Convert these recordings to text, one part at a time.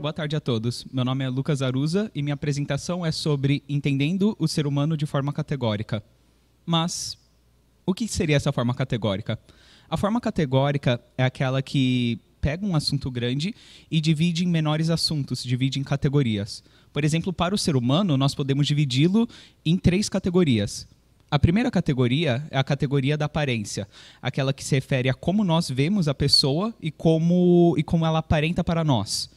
Boa tarde a todos. Meu nome é Lucas Aruza e minha apresentação é sobre entendendo o ser humano de forma categórica. Mas o que seria essa forma categórica? A forma categórica é aquela que pega um assunto grande e divide em menores assuntos, divide em categorias. Por exemplo, para o ser humano, nós podemos dividi-lo em 3 categorias. A primeira categoria é a categoria da aparência, aquela que se refere a como nós vemos a pessoa e como ela aparenta para nós.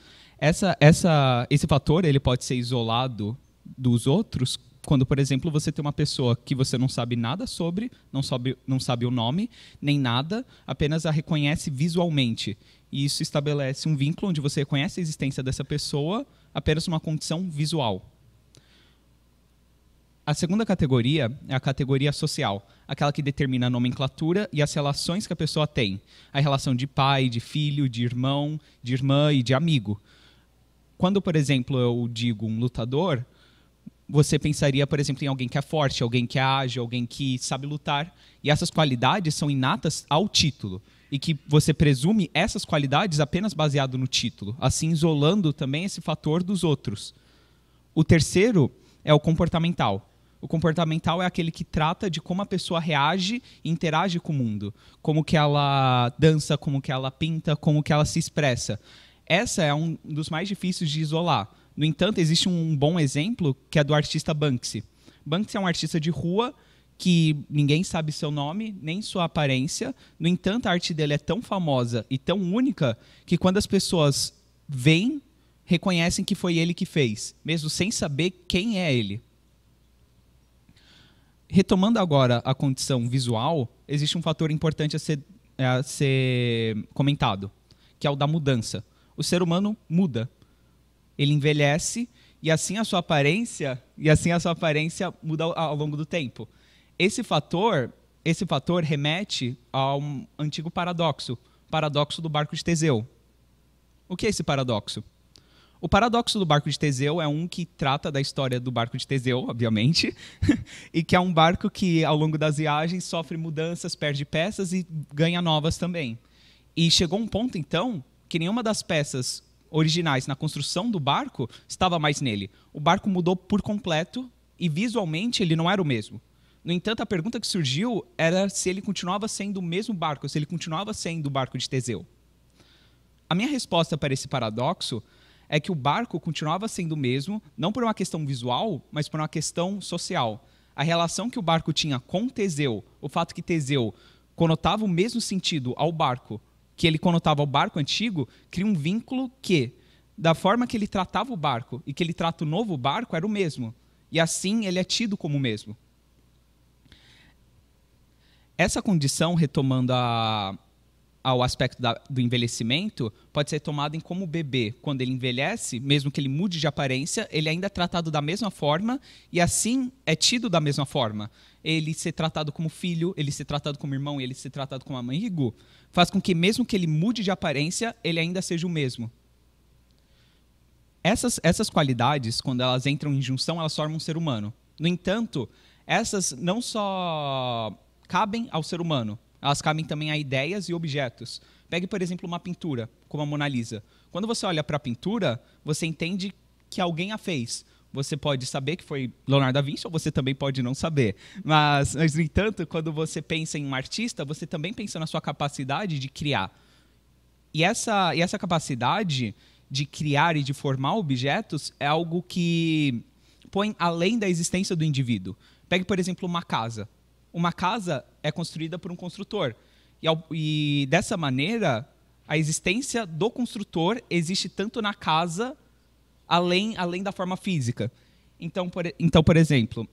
Esse fator ele pode ser isolado dos outros quando, por exemplo, você tem uma pessoa que você não sabe nada sobre, não sabe o nome, nem nada, apenas a reconhece visualmente. E isso estabelece um vínculo onde você reconhece a existência dessa pessoa apenas numa condição visual. A segunda categoria é a categoria social, aquela que determina a nomenclatura e as relações que a pessoa tem. A relação de pai, de filho, de irmão, de irmã e de amigo. Quando, por exemplo, eu digo um lutador, você pensaria, por exemplo, em alguém que é forte, alguém que é ágil, alguém que sabe lutar. E essas qualidades são inatas ao título. E que você presume essas qualidades apenas baseado no título, assim isolando também esse fator dos outros. O terceiro é o comportamental. O comportamental é aquele que trata de como a pessoa reage e interage com o mundo. Como que ela dança, como que ela pinta, como que ela se expressa. Essa é um dos mais difíceis de isolar. No entanto, existe um bom exemplo que é do artista Banksy. Banksy é um artista de rua que ninguém sabe seu nome, nem sua aparência. No entanto, a arte dele é tão famosa e tão única que quando as pessoas veem, reconhecem que foi ele que fez, mesmo sem saber quem é ele. Retomando agora a condição visual, existe um fator importante a ser comentado, que é o da mudança. O ser humano muda, ele envelhece e assim a sua aparência muda ao longo do tempo. Esse fator remete a um antigo paradoxo do barco de Teseu. O que é esse paradoxo? O paradoxo do barco de Teseu é um que trata da história do barco de Teseu, obviamente, e que é um barco que, ao longo das viagens, sofre mudanças, perde peças e ganha novas também. E chegou um ponto, então, que nenhuma das peças originais na construção do barco estava mais nele. O barco mudou por completo e, visualmente, ele não era o mesmo. No entanto, a pergunta que surgiu era se ele continuava sendo o mesmo barco, se ele continuava sendo o barco de Teseu. A minha resposta para esse paradoxo é que o barco continuava sendo o mesmo, não por uma questão visual, mas por uma questão social. A relação que o barco tinha com Teseu, o fato que Teseu conotava o mesmo sentido ao barco que ele conotava ao barco antigo, cria um vínculo que, da forma que ele tratava o barco e que ele trata o novo barco, era o mesmo. E assim ele é tido como o mesmo. Essa condição, retomando ao aspecto do envelhecimento, pode ser tomada em como o bebê, quando ele envelhece, mesmo que ele mude de aparência, ele ainda é tratado da mesma forma e assim é tido da mesma forma. Ele ser tratado como filho, ele ser tratado como irmão, ele ser tratado como amigo, faz com que mesmo que ele mude de aparência, ele ainda seja o mesmo. Essas qualidades, quando elas entram em junção, elas formam um ser humano. No entanto, essas não só cabem ao ser humano, elas cabem também a ideias e objetos. Pegue, por exemplo, uma pintura, como a Mona Lisa. Quando você olha para a pintura, você entende que alguém a fez. Você pode saber que foi Leonardo da Vinci, ou você também pode não saber. Mas, no entanto, quando você pensa em um artista, você também pensa na sua capacidade de criar. E essa capacidade de criar e de formar objetos é algo que põe além da existência do indivíduo. Pegue, por exemplo, uma casa. Uma casa é construída por um construtor. E dessa maneira, a existência do construtor existe tanto na casa, além da forma física. Então, por exemplo,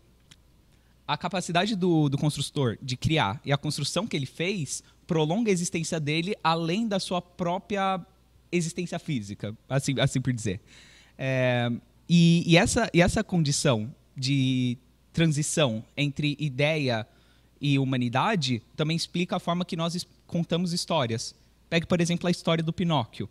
a capacidade do construtor de criar e a construção que ele fez prolonga a existência dele além da sua própria existência física, assim por dizer. E essa condição de transição entre ideia e humanidade também explica a forma que nós contamos histórias. Pegue, por exemplo, a história do Pinóquio.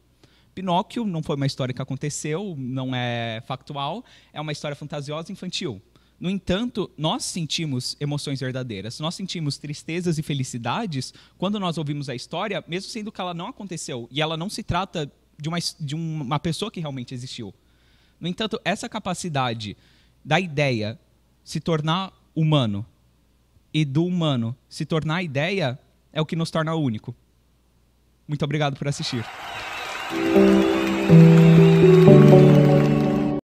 Pinóquio não foi uma história que aconteceu, não é factual, é uma história fantasiosa infantil. No entanto, nós sentimos emoções verdadeiras. Nós sentimos tristezas e felicidades quando nós ouvimos a história, mesmo sendo que ela não aconteceu. E ela não se trata de uma pessoa que realmente existiu. No entanto, essa capacidade da ideia se tornar humano e do humano se tornar ideia é o que nos torna único. Muito obrigado por assistir.